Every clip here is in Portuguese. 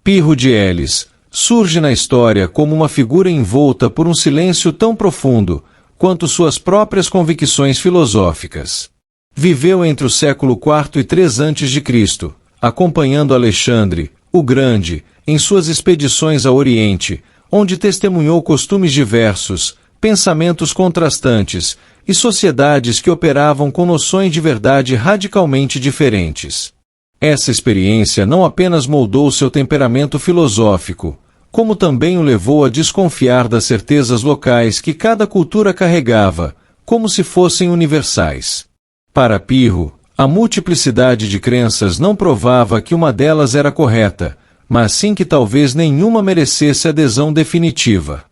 Pirro de Elis surge na história como uma figura envolta por um silêncio tão profundo quanto suas próprias convicções filosóficas. Viveu entre o século IV e III a.C., acompanhando Alexandre, o Grande, em suas expedições ao Oriente, onde testemunhou costumes diversos, pensamentos contrastantes e sociedades que operavam com noções de verdade radicalmente diferentes. Essa experiência não apenas moldou seu temperamento filosófico, como também o levou a desconfiar das certezas locais que cada cultura carregava, como se fossem universais. Para Pirro, a multiplicidade de crenças não provava que uma delas era correta, mas sim que talvez nenhuma merecesse adesão definitiva.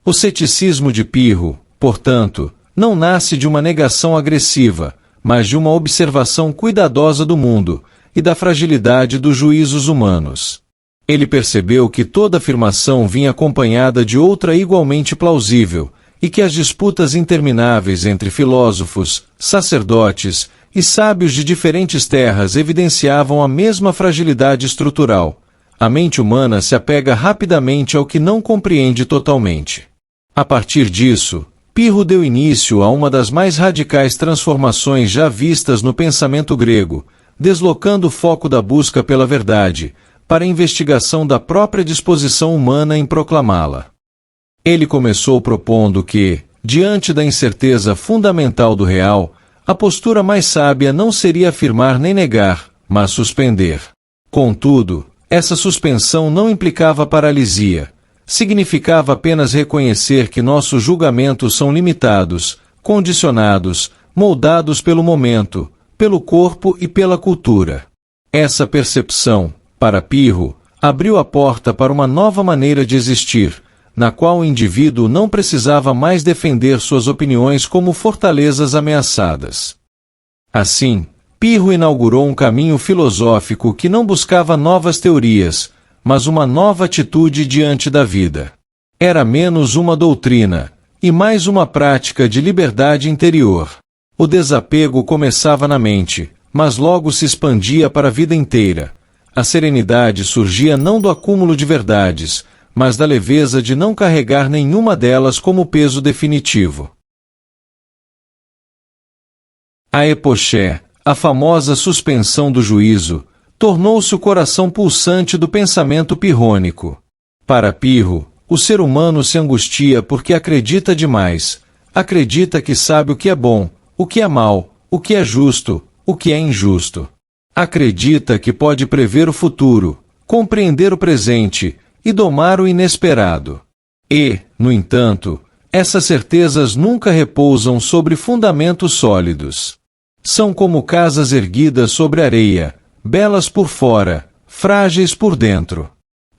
O ceticismo de Pirro, portanto, não nasce de uma negação agressiva, mas de uma observação cuidadosa do mundo e da fragilidade dos juízos humanos. Ele percebeu que toda afirmação vinha acompanhada de outra igualmente plausível, e que as disputas intermináveis entre filósofos, sacerdotes e sábios de diferentes terras evidenciavam a mesma fragilidade estrutural. A mente humana se apega rapidamente ao que não compreende totalmente. A partir disso, Pirro deu início a uma das mais radicais transformações já vistas no pensamento grego, deslocando o foco da busca pela verdade, para a investigação da própria disposição humana em proclamá-la. Ele começou propondo que, diante da incerteza fundamental do real, a postura mais sábia não seria afirmar nem negar, mas suspender. Contudo, essa suspensão não implicava paralisia. Significava apenas reconhecer que nossos julgamentos são limitados, condicionados, moldados pelo momento, pelo corpo e pela cultura. Essa percepção, para Pirro, abriu a porta para uma nova maneira de existir, na qual o indivíduo não precisava mais defender suas opiniões como fortalezas ameaçadas. Assim, Pirro inaugurou um caminho filosófico que não buscava novas teorias, mas uma nova atitude diante da vida. Era menos uma doutrina, e mais uma prática de liberdade interior. O desapego começava na mente, mas logo se expandia para a vida inteira. A serenidade surgia não do acúmulo de verdades, mas da leveza de não carregar nenhuma delas como peso definitivo. A epoché, a famosa suspensão do juízo, tornou-se o coração pulsante do pensamento pirrônico. Para Pirro, o ser humano se angustia porque acredita demais, acredita que sabe o que é bom, o que é mal, o que é justo, o que é injusto. Acredita que pode prever o futuro, compreender o presente e domar o inesperado. E, no entanto, essas certezas nunca repousam sobre fundamentos sólidos. São como casas erguidas sobre areia, belas por fora, frágeis por dentro.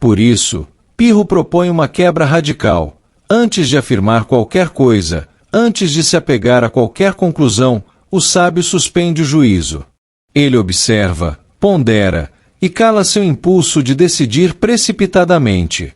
Por isso, Pirro propõe uma quebra radical. Antes de afirmar qualquer coisa, antes de se apegar a qualquer conclusão, o sábio suspende o juízo. Ele observa, pondera, e cala seu impulso de decidir precipitadamente.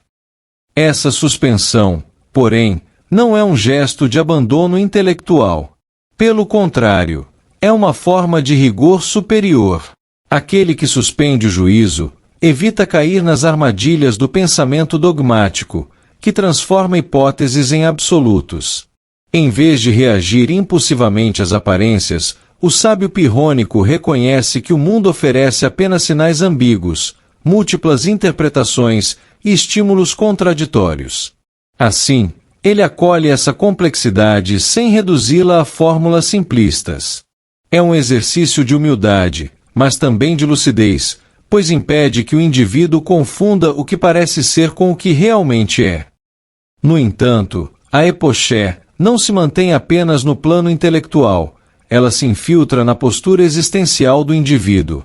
Essa suspensão, porém, não é um gesto de abandono intelectual. Pelo contrário, é uma forma de rigor superior. Aquele que suspende o juízo evita cair nas armadilhas do pensamento dogmático, que transforma hipóteses em absolutos. Em vez de reagir impulsivamente às aparências, o sábio pirrônico reconhece que o mundo oferece apenas sinais ambíguos, múltiplas interpretações e estímulos contraditórios. Assim, ele acolhe essa complexidade sem reduzi-la a fórmulas simplistas. É um exercício de humildade, mas também de lucidez, pois impede que o indivíduo confunda o que parece ser com o que realmente é. No entanto, a epoché não se mantém apenas no plano intelectual, ela se infiltra na postura existencial do indivíduo.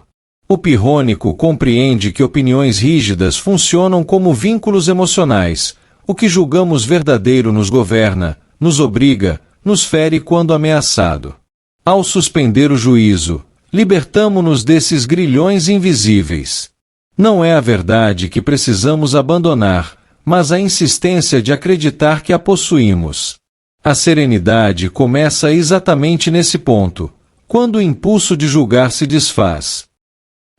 O pirrônico compreende que opiniões rígidas funcionam como vínculos emocionais. O que julgamos verdadeiro nos governa, nos obriga, nos fere quando ameaçado. Ao suspender o juízo, libertamo-nos desses grilhões invisíveis. Não é a verdade que precisamos abandonar, mas a insistência de acreditar que a possuímos. A serenidade começa exatamente nesse ponto, quando o impulso de julgar se desfaz.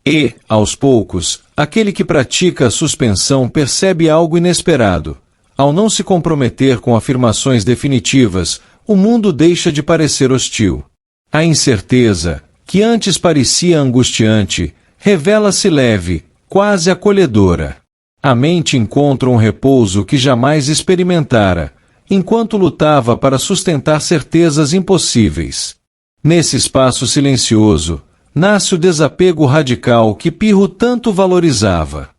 E, aos poucos, aquele que pratica a suspensão percebe algo inesperado. Ao não se comprometer com afirmações definitivas, o mundo deixa de parecer hostil. A incerteza, que antes parecia angustiante, revela-se leve, quase acolhedora. A mente encontra um repouso que jamais experimentara, enquanto lutava para sustentar certezas impossíveis. Nesse espaço silencioso, nasce o desapego radical que Pirro tanto valorizava.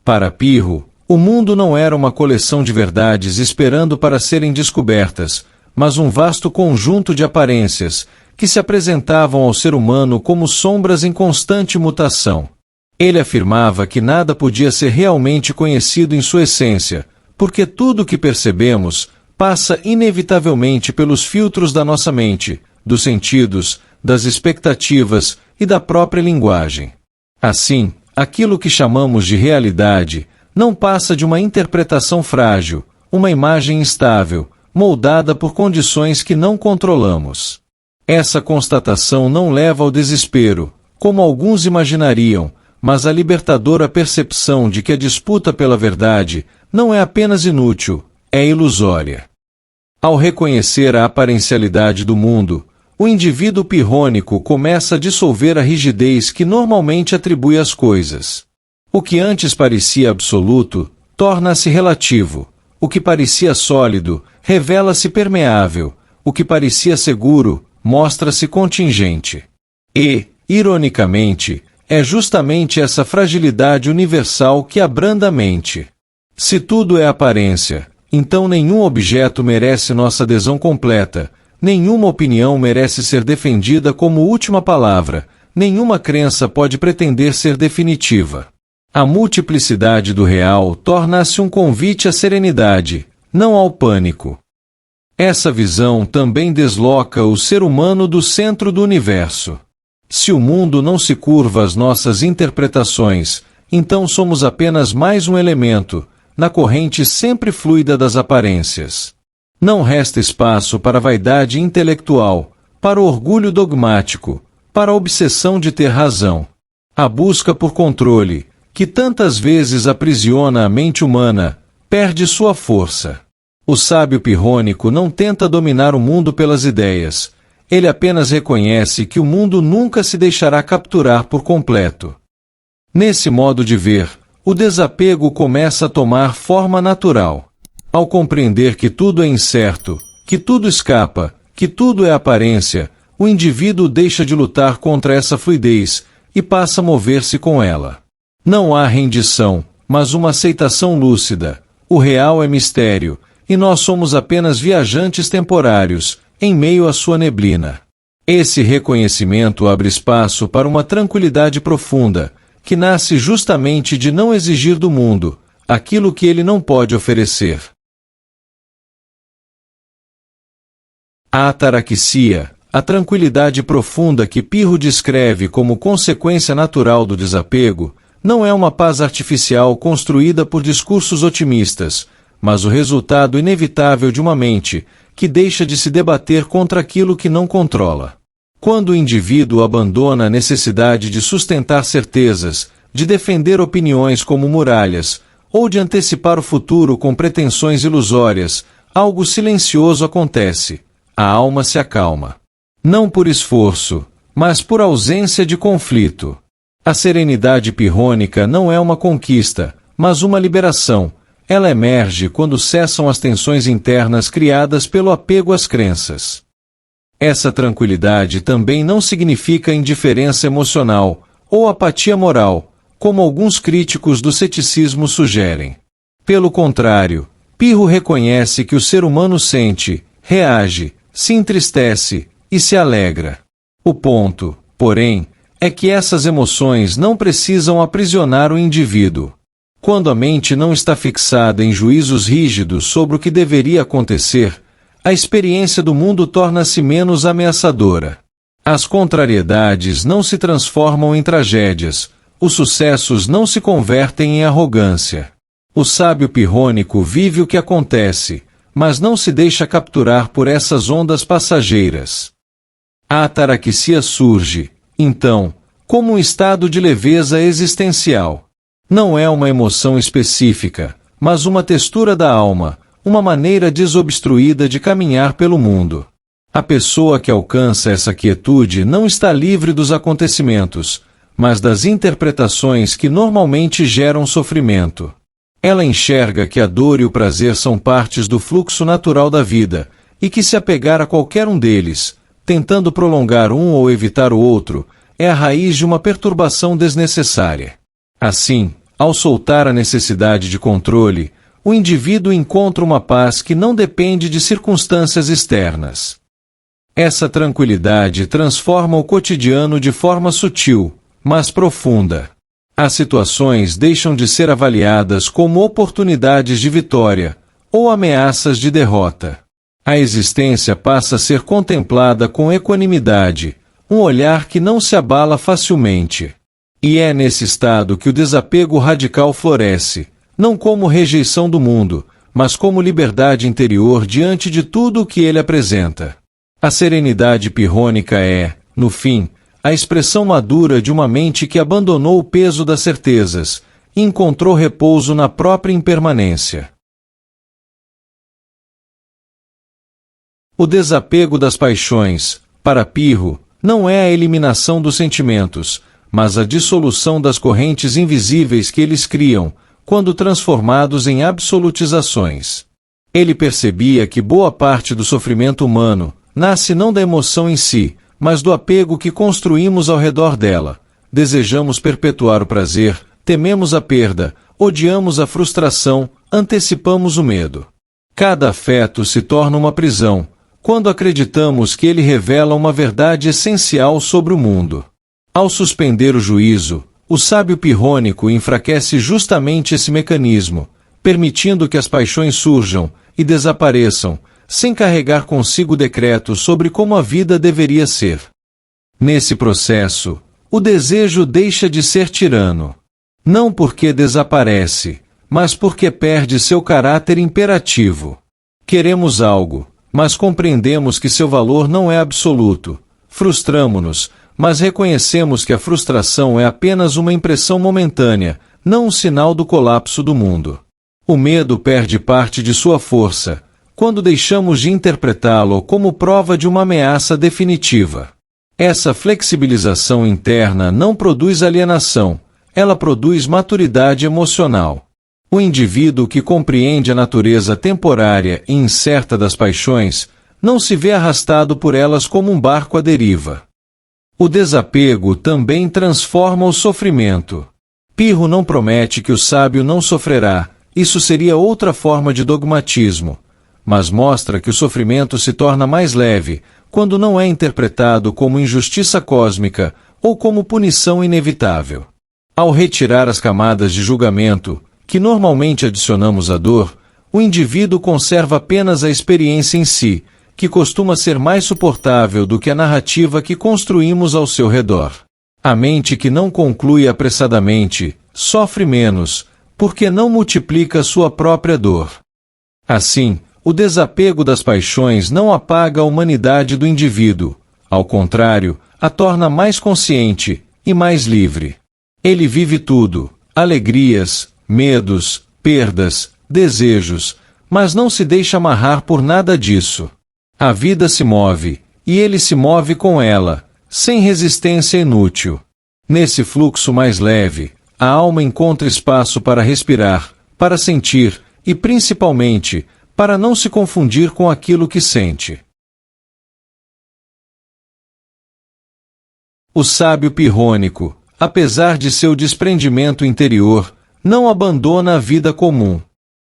Para Pirro, o mundo não era uma coleção de verdades esperando para serem descobertas, mas um vasto conjunto de aparências, que se apresentavam ao ser humano como sombras em constante mutação. Ele afirmava que nada podia ser realmente conhecido em sua essência, porque tudo o que percebemos passa inevitavelmente pelos filtros da nossa mente, dos sentidos, das expectativas e da própria linguagem. Assim, aquilo que chamamos de realidade não passa de uma interpretação frágil, uma imagem instável, moldada por condições que não controlamos. Essa constatação não leva ao desespero, como alguns imaginariam, mas à libertadora percepção de que a disputa pela verdade não é apenas inútil, é ilusória. Ao reconhecer a aparencialidade do mundo, o indivíduo pirrônico começa a dissolver a rigidez que normalmente atribui às coisas. O que antes parecia absoluto, torna-se relativo. O que parecia sólido, revela-se permeável. O que parecia seguro, mostra-se contingente. E, ironicamente, é justamente essa fragilidade universal que abranda a mente. Se tudo é aparência, então nenhum objeto merece nossa adesão completa, nenhuma opinião merece ser defendida como última palavra, nenhuma crença pode pretender ser definitiva. A multiplicidade do real torna-se um convite à serenidade, não ao pânico. Essa visão também desloca o ser humano do centro do universo. Se o mundo não se curva às nossas interpretações, então somos apenas mais um elemento, na corrente sempre fluida das aparências. Não resta espaço para a vaidade intelectual, para o orgulho dogmático, para a obsessão de ter razão. A busca por controle, que tantas vezes aprisiona a mente humana, perde sua força. O sábio pirrônico não tenta dominar o mundo pelas ideias, ele apenas reconhece que o mundo nunca se deixará capturar por completo. Nesse modo de ver, o desapego começa a tomar forma natural. Ao compreender que tudo é incerto, que tudo escapa, que tudo é aparência, o indivíduo deixa de lutar contra essa fluidez e passa a mover-se com ela. Não há rendição, mas uma aceitação lúcida. O real é mistério, e nós somos apenas viajantes temporários, em meio à sua neblina. Esse reconhecimento abre espaço para uma tranquilidade profunda, que nasce justamente de não exigir do mundo aquilo que ele não pode oferecer. A ataraxia, a tranquilidade profunda que Pirro descreve como consequência natural do desapego, não é uma paz artificial construída por discursos otimistas, mas o resultado inevitável de uma mente que deixa de se debater contra aquilo que não controla. Quando o indivíduo abandona a necessidade de sustentar certezas, de defender opiniões como muralhas, ou de antecipar o futuro com pretensões ilusórias, algo silencioso acontece. A alma se acalma. Não por esforço, mas por ausência de conflito. A serenidade pirrônica não é uma conquista, mas uma liberação. Ela emerge quando cessam as tensões internas criadas pelo apego às crenças. Essa tranquilidade também não significa indiferença emocional ou apatia moral, como alguns críticos do ceticismo sugerem. Pelo contrário, Pirro reconhece que o ser humano sente, reage, se entristece e se alegra. O ponto, porém, é que essas emoções não precisam aprisionar o indivíduo. Quando a mente não está fixada em juízos rígidos sobre o que deveria acontecer, a experiência do mundo torna-se menos ameaçadora. As contrariedades não se transformam em tragédias, os sucessos não se convertem em arrogância. O sábio pirrônico vive o que acontece, mas não se deixa capturar por essas ondas passageiras. A ataraxia surge, então, como um estado de leveza existencial. Não é uma emoção específica, mas uma textura da alma, uma maneira desobstruída de caminhar pelo mundo. A pessoa que alcança essa quietude não está livre dos acontecimentos, mas das interpretações que normalmente geram sofrimento. Ela enxerga que a dor e o prazer são partes do fluxo natural da vida, e que se apegar a qualquer um deles, tentando prolongar um ou evitar o outro, é a raiz de uma perturbação desnecessária. Assim, ao soltar a necessidade de controle, o indivíduo encontra uma paz que não depende de circunstâncias externas. Essa tranquilidade transforma o cotidiano de forma sutil, mas profunda. As situações deixam de ser avaliadas como oportunidades de vitória, ou ameaças de derrota. A existência passa a ser contemplada com equanimidade, um olhar que não se abala facilmente. E é nesse estado que o desapego radical floresce, não como rejeição do mundo, mas como liberdade interior diante de tudo o que ele apresenta. A serenidade pirrônica é, no fim, a expressão madura de uma mente que abandonou o peso das certezas e encontrou repouso na própria impermanência. O desapego das paixões, para Pirro, não é a eliminação dos sentimentos, mas a dissolução das correntes invisíveis que eles criam, quando transformados em absolutizações. Ele percebia que boa parte do sofrimento humano nasce não da emoção em si, mas do apego que construímos ao redor dela. Desejamos perpetuar o prazer, tememos a perda, odiamos a frustração, antecipamos o medo. Cada afeto se torna uma prisão, quando acreditamos que ele revela uma verdade essencial sobre o mundo. Ao suspender o juízo, o sábio pirrônico enfraquece justamente esse mecanismo, permitindo que as paixões surjam e desapareçam, sem carregar consigo decretos sobre como a vida deveria ser. Nesse processo, o desejo deixa de ser tirano. Não porque desaparece, mas porque perde seu caráter imperativo. Queremos algo, mas compreendemos que seu valor não é absoluto. Frustramo-nos, mas reconhecemos que a frustração é apenas uma impressão momentânea, não um sinal do colapso do mundo. O medo perde parte de sua força, quando deixamos de interpretá-lo como prova de uma ameaça definitiva. Essa flexibilização interna não produz alienação, ela produz maturidade emocional. O indivíduo que compreende a natureza temporária e incerta das paixões, não se vê arrastado por elas como um barco à deriva. O desapego também transforma o sofrimento. Pirro não promete que o sábio não sofrerá, isso seria outra forma de dogmatismo, mas mostra que o sofrimento se torna mais leve, quando não é interpretado como injustiça cósmica ou como punição inevitável. Ao retirar as camadas de julgamento, que normalmente adicionamos à dor, o indivíduo conserva apenas a experiência em si, que costuma ser mais suportável do que a narrativa que construímos ao seu redor. A mente que não conclui apressadamente, sofre menos, porque não multiplica sua própria dor. Assim, o desapego das paixões não apaga a humanidade do indivíduo, ao contrário, a torna mais consciente e mais livre. Ele vive tudo, alegrias, medos, perdas, desejos, mas não se deixa amarrar por nada disso. A vida se move, e ele se move com ela, sem resistência inútil. Nesse fluxo mais leve, a alma encontra espaço para respirar, para sentir, e principalmente, para não se confundir com aquilo que sente. O sábio pirrônico, apesar de seu desprendimento interior, não abandona a vida comum.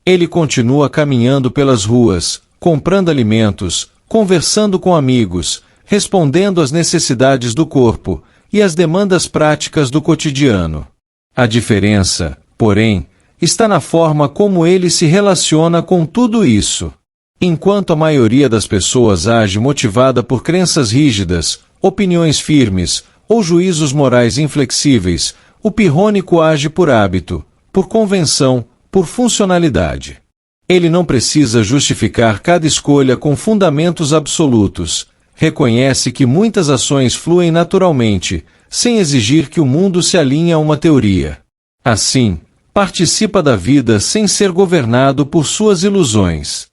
Ele continua caminhando pelas ruas, comprando alimentos, conversando com amigos, respondendo às necessidades do corpo e às demandas práticas do cotidiano. A diferença, porém, está na forma como ele se relaciona com tudo isso. Enquanto a maioria das pessoas age motivada por crenças rígidas, opiniões firmes ou juízos morais inflexíveis, o pirrônico age por hábito, por convenção, por funcionalidade. Ele não precisa justificar cada escolha com fundamentos absolutos. Reconhece que muitas ações fluem naturalmente, sem exigir que o mundo se alinhe a uma teoria. Assim, participa da vida sem ser governado por suas ilusões.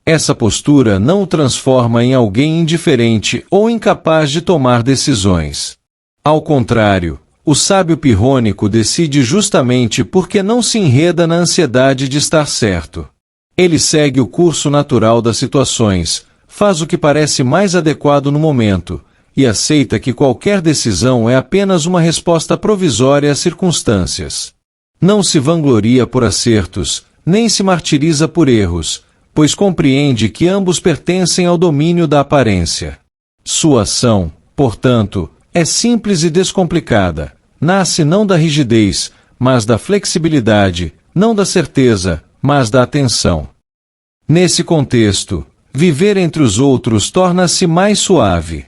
Essa postura não o transforma em alguém indiferente ou incapaz de tomar decisões. Ao contrário, o sábio pirrônico decide justamente porque não se enreda na ansiedade de estar certo. Ele segue o curso natural das situações, faz o que parece mais adequado no momento, e aceita que qualquer decisão é apenas uma resposta provisória às circunstâncias. Não se vangloria por acertos, nem se martiriza por erros, pois compreende que ambos pertencem ao domínio da aparência. Sua ação, portanto, é simples e descomplicada, nasce não da rigidez, mas da flexibilidade, não da certeza, mas da atenção. Nesse contexto, viver entre os outros torna-se mais suave.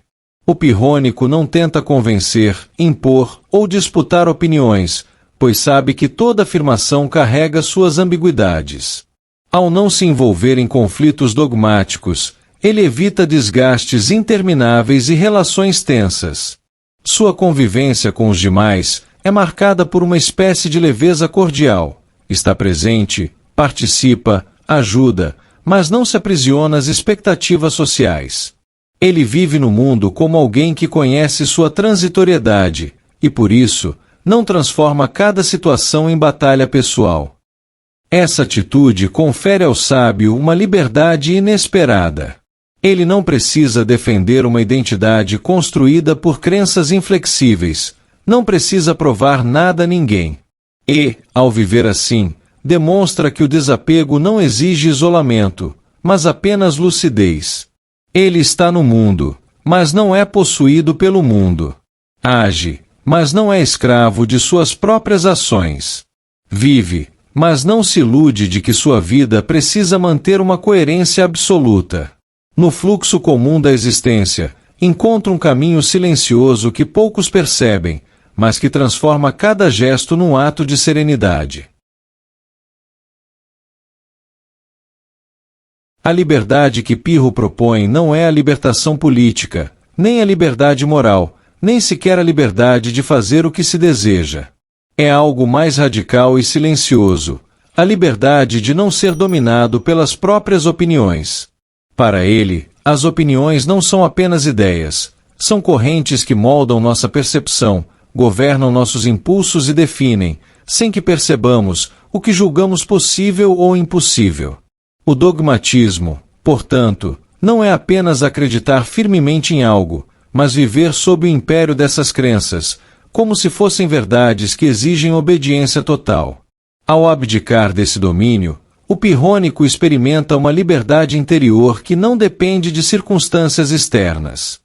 O pirrônico não tenta convencer, impor ou disputar opiniões, pois sabe que toda afirmação carrega suas ambiguidades. Ao não se envolver em conflitos dogmáticos, ele evita desgastes intermináveis e relações tensas. Sua convivência com os demais é marcada por uma espécie de leveza cordial. Está presente, participa, ajuda, mas não se aprisiona às expectativas sociais. Ele vive no mundo como alguém que conhece sua transitoriedade, e por isso, não transforma cada situação em batalha pessoal. Essa atitude confere ao sábio uma liberdade inesperada. Ele não precisa defender uma identidade construída por crenças inflexíveis, não precisa provar nada a ninguém. E, ao viver assim, demonstra que o desapego não exige isolamento, mas apenas lucidez. Ele está no mundo, mas não é possuído pelo mundo. Age, mas não é escravo de suas próprias ações. Vive, mas não se ilude de que sua vida precisa manter uma coerência absoluta. No fluxo comum da existência, encontra um caminho silencioso que poucos percebem, mas que transforma cada gesto num ato de serenidade. A liberdade que Pirro propõe não é a libertação política, nem a liberdade moral, nem sequer a liberdade de fazer o que se deseja. É algo mais radical e silencioso, a liberdade de não ser dominado pelas próprias opiniões. Para ele, as opiniões não são apenas ideias, são correntes que moldam nossa percepção, governam nossos impulsos e definem, sem que percebamos, o que julgamos possível ou impossível. O dogmatismo, portanto, não é apenas acreditar firmemente em algo, mas viver sob o império dessas crenças, como se fossem verdades que exigem obediência total. Ao abdicar desse domínio, o pirrônico experimenta uma liberdade interior que não depende de circunstâncias externas.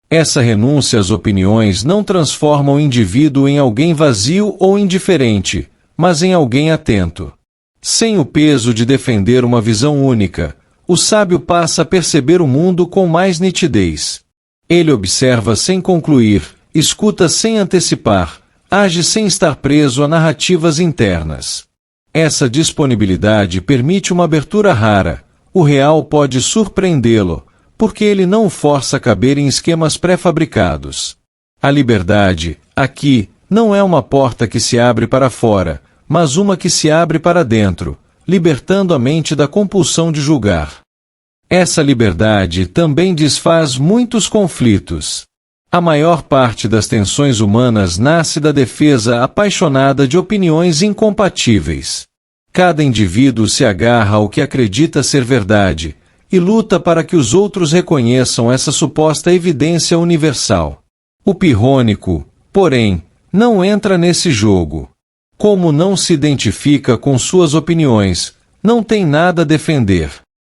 Essa renúncia às opiniões não transforma o indivíduo em alguém vazio ou indiferente, mas em alguém atento. Sem o peso de defender uma visão única, o sábio passa a perceber o mundo com mais nitidez. Ele observa sem concluir, escuta sem antecipar, age sem estar preso a narrativas internas. Essa disponibilidade permite uma abertura rara. O real pode surpreendê-lo, porque ele não o força a caber em esquemas pré-fabricados. A liberdade, aqui, não é uma porta que se abre para fora, mas uma que se abre para dentro, libertando a mente da compulsão de julgar. Essa liberdade também desfaz muitos conflitos. A maior parte das tensões humanas nasce da defesa apaixonada de opiniões incompatíveis. Cada indivíduo se agarra ao que acredita ser verdade, e luta para que os outros reconheçam essa suposta evidência universal. O pirrônico, porém, não entra nesse jogo. Como não se identifica com suas opiniões, não tem nada a defender.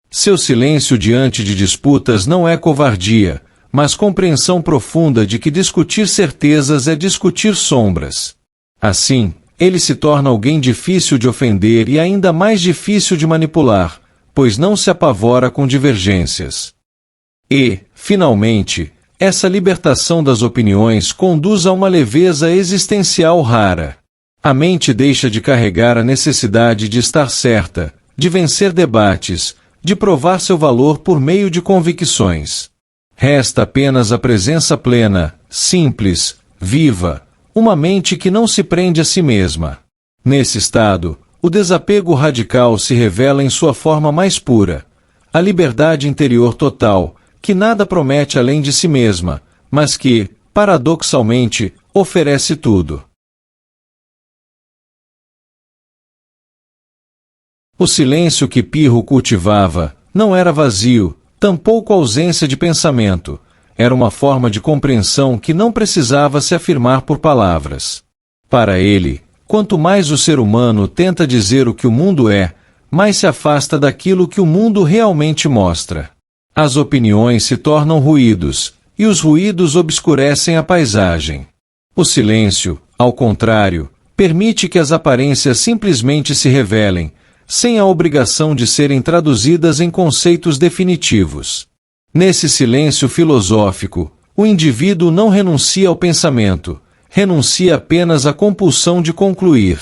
Seu silêncio diante de disputas não é covardia, mas compreensão profunda de que discutir certezas é discutir sombras. Assim, ele se torna alguém difícil de ofender e ainda mais difícil de manipular, pois não se apavora com divergências. E, finalmente, essa libertação das opiniões conduz a uma leveza existencial rara. A mente deixa de carregar a necessidade de estar certa, de vencer debates, de provar seu valor por meio de convicções. Resta apenas a presença plena, simples, viva, uma mente que não se prende a si mesma. Nesse estado, o desapego radical se revela em sua forma mais pura, a liberdade interior total, que nada promete além de si mesma, mas que, paradoxalmente, oferece tudo. O silêncio que Pirro cultivava não era vazio, tampouco ausência de pensamento. Era uma forma de compreensão que não precisava se afirmar por palavras. Para ele, quanto mais o ser humano tenta dizer o que o mundo é, mais se afasta daquilo que o mundo realmente mostra. As opiniões se tornam ruídos, e os ruídos obscurecem a paisagem. O silêncio, ao contrário, permite que as aparências simplesmente se revelem, sem a obrigação de serem traduzidas em conceitos definitivos. Nesse silêncio filosófico, o indivíduo não renuncia ao pensamento, renuncia apenas à compulsão de concluir.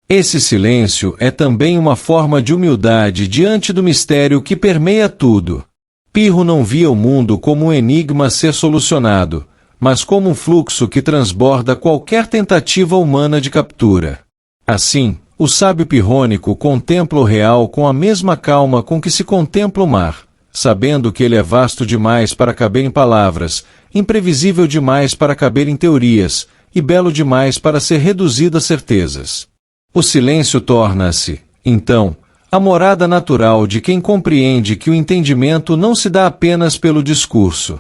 Esse silêncio é também uma forma de humildade diante do mistério que permeia tudo. Pirro não via o mundo como um enigma a ser solucionado, mas como um fluxo que transborda qualquer tentativa humana de captura. Assim, o sábio pirrônico contempla o real com a mesma calma com que se contempla o mar, sabendo que ele é vasto demais para caber em palavras, imprevisível demais para caber em teorias, e belo demais para ser reduzido a certezas. O silêncio torna-se, então, a morada natural de quem compreende que o entendimento não se dá apenas pelo discurso.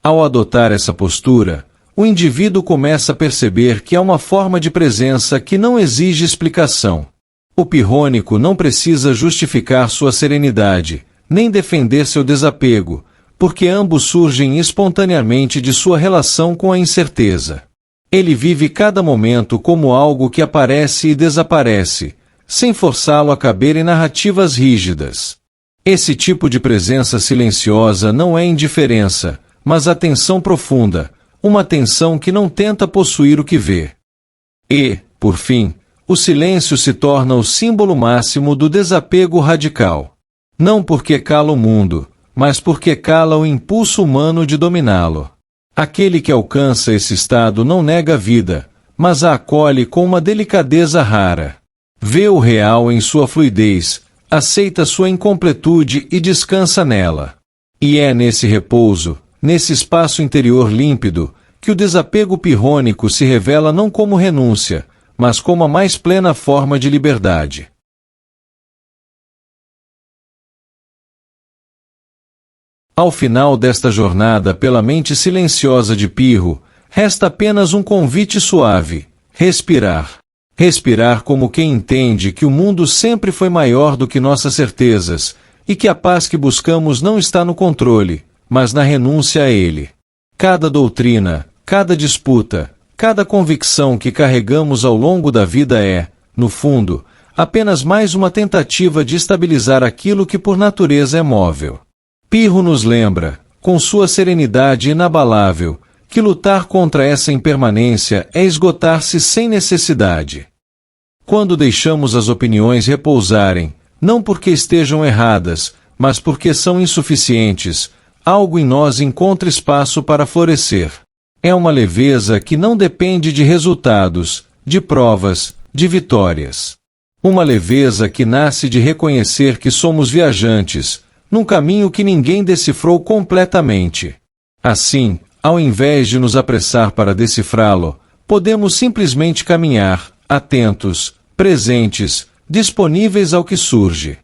Ao adotar essa postura, o indivíduo começa a perceber que há uma forma de presença que não exige explicação. O pirrônico não precisa justificar sua serenidade, nem defender seu desapego, porque ambos surgem espontaneamente de sua relação com a incerteza. Ele vive cada momento como algo que aparece e desaparece, sem forçá-lo a caber em narrativas rígidas. Esse tipo de presença silenciosa não é indiferença, mas atenção profunda, uma atenção que não tenta possuir o que vê. E, por fim, o silêncio se torna o símbolo máximo do desapego radical. Não porque cala o mundo, mas porque cala o impulso humano de dominá-lo. Aquele que alcança esse estado não nega a vida, mas a acolhe com uma delicadeza rara. Vê o real em sua fluidez, aceita sua incompletude e descansa nela. E é nesse repouso, nesse espaço interior límpido, que o desapego pirrônico se revela não como renúncia, mas como a mais plena forma de liberdade. Ao final desta jornada pela mente silenciosa de Pirro, resta apenas um convite suave: respirar. Respirar como quem entende que o mundo sempre foi maior do que nossas certezas, e que a paz que buscamos não está no controle, mas na renúncia a ele. Cada doutrina, cada disputa, cada convicção que carregamos ao longo da vida é, no fundo, apenas mais uma tentativa de estabilizar aquilo que por natureza é móvel. Pirro nos lembra, com sua serenidade inabalável, que lutar contra essa impermanência é esgotar-se sem necessidade. Quando deixamos as opiniões repousarem, não porque estejam erradas, mas porque são insuficientes, algo em nós encontra espaço para florescer. É uma leveza que não depende de resultados, de provas, de vitórias. Uma leveza que nasce de reconhecer que somos viajantes, num caminho que ninguém decifrou completamente. Assim, ao invés de nos apressar para decifrá-lo, podemos simplesmente caminhar, atentos, presentes, disponíveis ao que surge.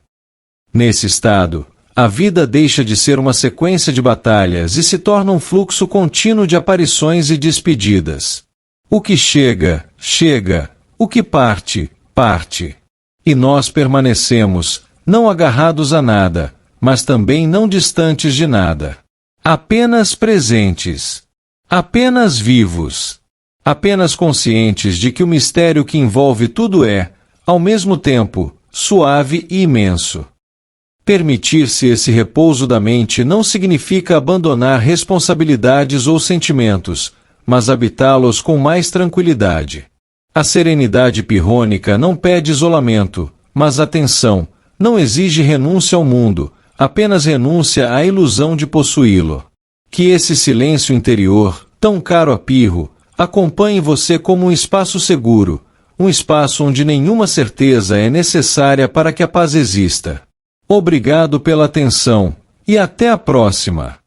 Nesse estado, a vida deixa de ser uma sequência de batalhas e se torna um fluxo contínuo de aparições e despedidas. O que chega, chega. O que parte, parte. E nós permanecemos, não agarrados a nada, mas também não distantes de nada. Apenas presentes. Apenas vivos. Apenas conscientes de que o mistério que envolve tudo é, ao mesmo tempo, suave e imenso. Permitir-se esse repouso da mente não significa abandonar responsabilidades ou sentimentos, mas habitá-los com mais tranquilidade. A serenidade pirrônica não pede isolamento, mas atenção, não exige renúncia ao mundo, apenas renúncia à ilusão de possuí-lo. Que esse silêncio interior, tão caro a Pirro, Acompanhe você como um espaço seguro, um espaço onde nenhuma certeza é necessária para que a paz exista. Obrigado pela atenção, e até a próxima!